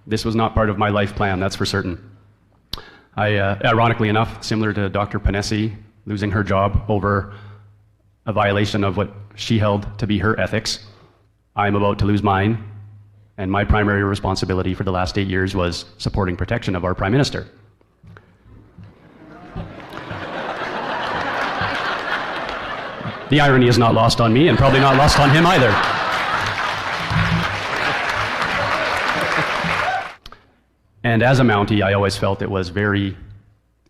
This was not part of my life plan, that's for certain. Ironically enough, similar to Dr. Panesi losing her job over a violation of what she held to be her ethics, I'm about to lose mine, and my primary responsibility for the last 8 years was supporting protection of our Prime Minister. The irony is not lost on me, and probably not lost on him either. And as a Mountie, I always felt it was very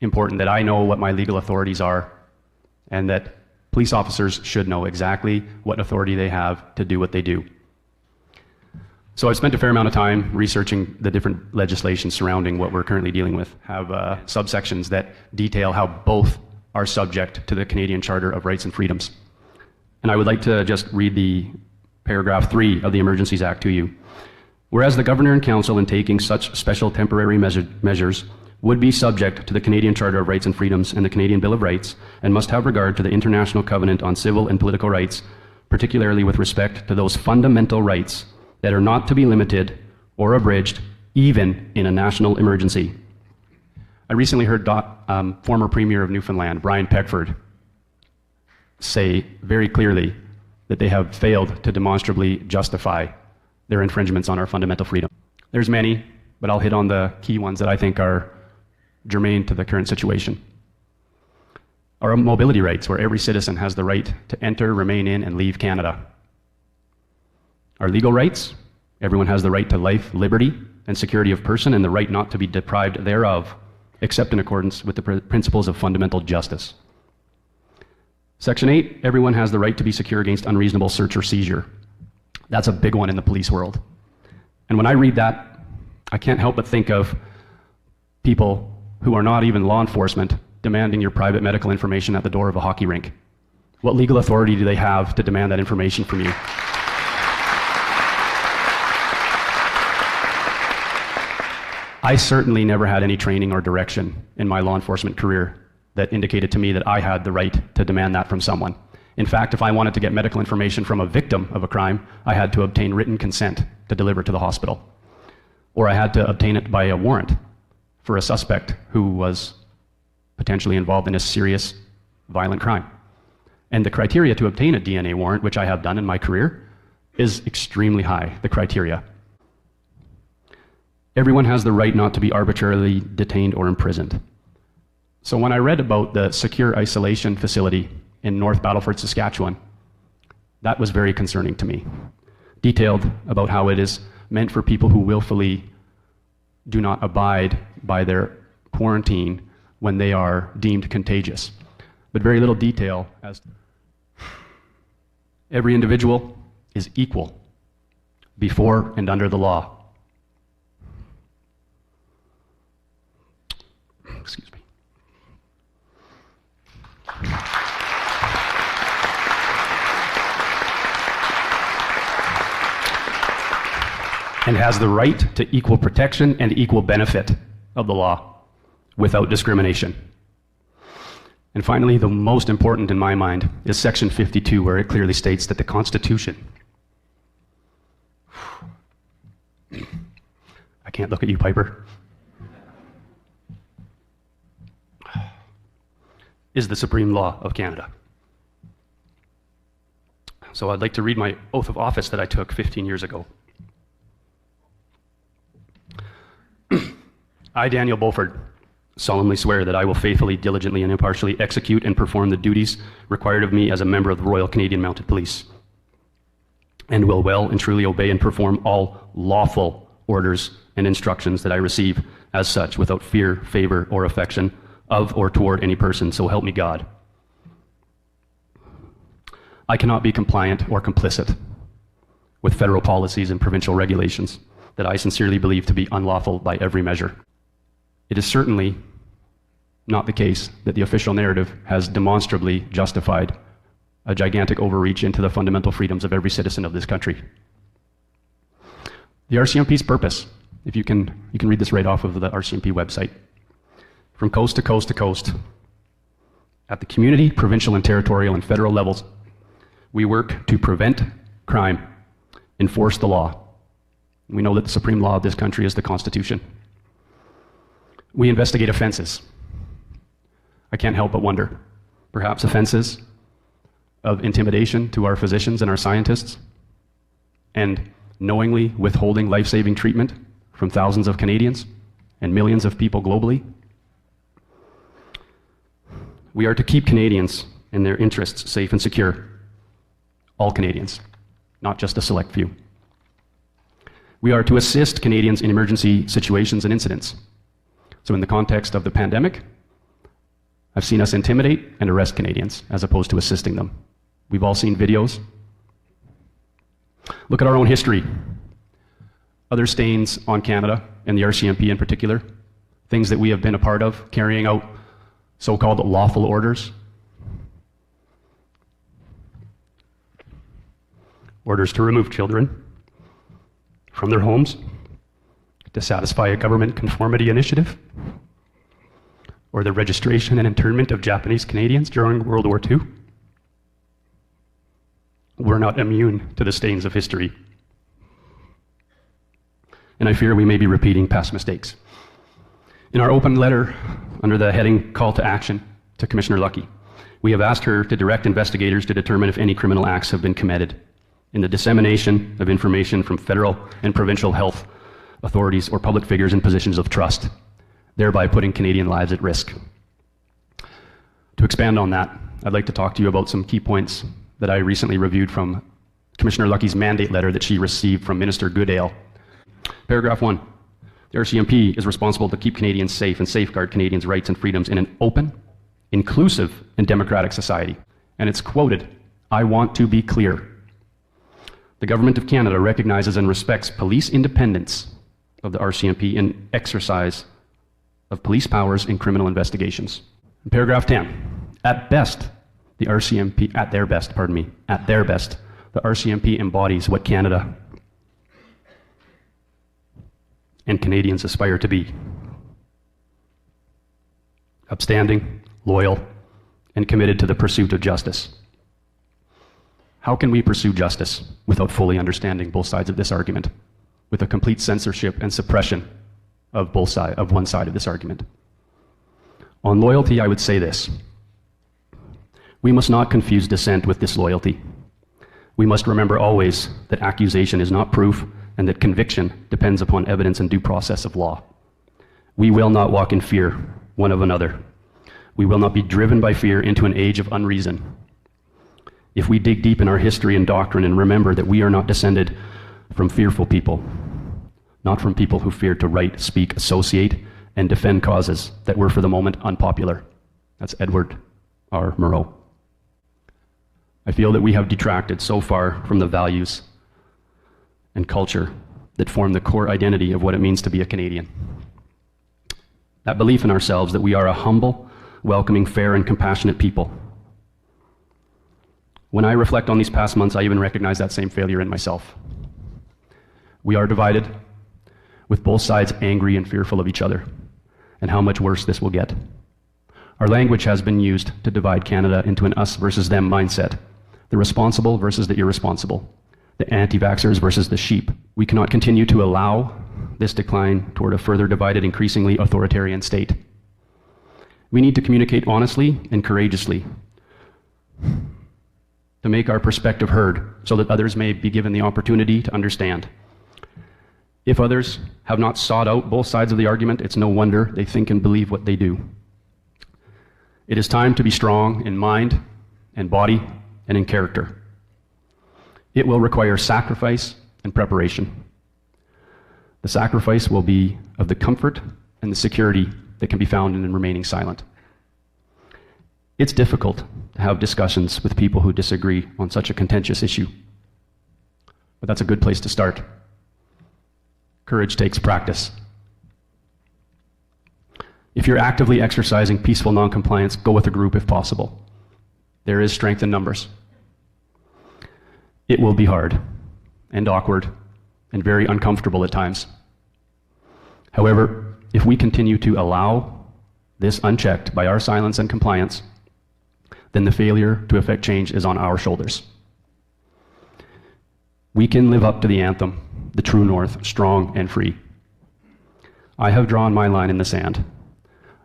important that I know what my legal authorities are, and that police officers should know exactly what authority they have to do what they do. So I've spent a fair amount of time researching the different legislation surrounding what we're currently dealing with, have subsections that detail how both are subject to the Canadian Charter of Rights and Freedoms. And I would like to just read the paragraph 3 of the Emergencies Act to you. Whereas the Governor and Council, in taking such special temporary measures, would be subject to the Canadian Charter of Rights and Freedoms and the Canadian Bill of Rights, and must have regard to the International Covenant on Civil and Political Rights, particularly with respect to those fundamental rights that are not to be limited or abridged, even in a national emergency. I recently heard former Premier of Newfoundland, Brian Peckford, say very clearly that they have failed to demonstrably justify their infringements on our fundamental freedom. There's many, but I'll hit on the key ones that I think are germane to the current situation. Our mobility rights, where every citizen has the right to enter, remain in, and leave Canada. Our legal rights, everyone has the right to life, liberty, and security of person, and the right not to be deprived thereof, except in accordance with the principles of fundamental justice. Section 8, everyone has the right to be secure against unreasonable search or seizure. That's a big one in the police world. And when I read that, I can't help but think of people who are not even law enforcement demanding your private medical information at the door of a hockey rink. What legal authority do they have to demand that information from you? I certainly never had any training or direction in my law enforcement career that indicated to me that I had the right to demand that from someone. In fact, if I wanted to get medical information from a victim of a crime, I had to obtain written consent to deliver to the hospital. Or I had to obtain it by a warrant for a suspect who was potentially involved in a serious violent crime. And the criteria to obtain a DNA warrant, which I have done in my career, is extremely high, the criteria. Everyone has the right not to be arbitrarily detained or imprisoned. So when I read about the secure isolation facility in North Battleford, Saskatchewan, that was very concerning to me. Detailed about how it is meant for people who willfully do not abide by their quarantine when they are deemed contagious. But very little detail as to every individual is equal before and under the law. Excuse me. And has the right to equal protection and equal benefit of the law without discrimination. And finally, the most important in my mind is Section 52, where it clearly states that the Constitution, I can't look at you, Piper, is the supreme law of Canada. So I'd like to read my oath of office that I took 15 years ago. I, Daniel Bulford, solemnly swear that I will faithfully, diligently, and impartially execute and perform the duties required of me as a member of the Royal Canadian Mounted Police, and will well and truly obey and perform all lawful orders and instructions that I receive as such, without fear, favor, or affection of or toward any person, so help me God. I cannot be compliant or complicit with federal policies and provincial regulations that I sincerely believe to be unlawful by every measure. It is certainly not the case that the official narrative has demonstrably justified a gigantic overreach into the fundamental freedoms of every citizen of this country. The RCMP's purpose, if you can read this right off of the RCMP website. From coast to coast to coast, at the community, provincial and territorial and federal levels, we work to prevent crime, enforce the law, We know that the supreme law of this country is the Constitution. We investigate offenses. I can't help but wonder, perhaps offenses of intimidation to our physicians and our scientists, and knowingly withholding life-saving treatment from thousands of Canadians and millions of people globally. We are to keep Canadians and their interests safe and secure. All Canadians, not just a select few. We are to assist Canadians in emergency situations and incidents. So in the context of the pandemic, I've seen us intimidate and arrest Canadians as opposed to assisting them. We've all seen videos. Look at our own history. Other stains on Canada, and the RCMP in particular, things that we have been a part of, carrying out so-called lawful orders. Orders to remove children from their homes to satisfy a government conformity initiative, or the registration and internment of Japanese Canadians during World War II. We're not immune to the stains of history. And I fear we may be repeating past mistakes. In our open letter, under the heading Call to Action to Commissioner Lucky, we have asked her to direct investigators to determine if any criminal acts have been committed in the dissemination of information from federal and provincial health authorities or public figures in positions of trust, thereby putting Canadian lives at risk. To expand on that, I'd like to talk to you about some key points that I recently reviewed from Commissioner Lucky's mandate letter that she received from Minister Goodale. Paragraph 1. The RCMP is responsible to keep Canadians safe and safeguard Canadians' rights and freedoms in an open, inclusive, and democratic society. And it's quoted, "I want to be clear. The Government of Canada recognizes and respects police independence of the RCMP in exercise of police powers in criminal investigations." In paragraph 10, at their best, the RCMP embodies what Canada and Canadians aspire to be: upstanding, loyal, and committed to the pursuit of justice. How can we pursue justice without fully understanding both sides of this argument, with a complete censorship and suppression of one side of this argument? On loyalty, I would say this: we must not confuse dissent with disloyalty. We must remember always that accusation is not proof, and that conviction depends upon evidence and due process of law. We will not walk in fear one of another. We will not be driven by fear into an age of unreason. If we dig deep in our history and doctrine and remember that we are not descended from fearful people, not from people who feared to write, speak, associate, and defend causes that were for the moment unpopular. That's Edward R. Murrow. I feel that we have detracted so far from the values and culture that form the core identity of what it means to be a Canadian. That belief in ourselves that we are a humble, welcoming, fair, and compassionate people. When I reflect on these past months, I even recognize that same failure in myself. We are divided, with both sides angry and fearful of each other, and how much worse this will get. Our language has been used to divide Canada into an us versus them mindset, the responsible versus the irresponsible, the anti-vaxxers versus the sheep. We cannot continue to allow this decline toward a further divided, increasingly authoritarian state. We need to communicate honestly and courageously to make our perspective heard so that others may be given the opportunity to understand. If others have not sought out both sides of the argument, it's no wonder they think and believe what they do. It is time to be strong in mind and body and in character. It will require sacrifice and preparation. The sacrifice will be of the comfort and the security that can be found in remaining silent. It's difficult to have discussions with people who disagree on such a contentious issue, but that's a good place to start. Courage takes practice. If you're actively exercising peaceful noncompliance, go with a group if possible. There is strength in numbers. It will be hard and awkward and very uncomfortable at times. However, if we continue to allow this unchecked by our silence and compliance, then the failure to effect change is on our shoulders. We can live up to the anthem, the true north, strong and free. I have drawn my line in the sand.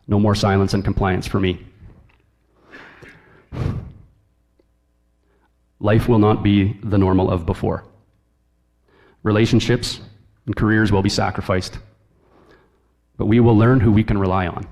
No more silence and compliance for me. Life will not be the normal of before. Relationships and careers will be sacrificed, but we will learn who we can rely on.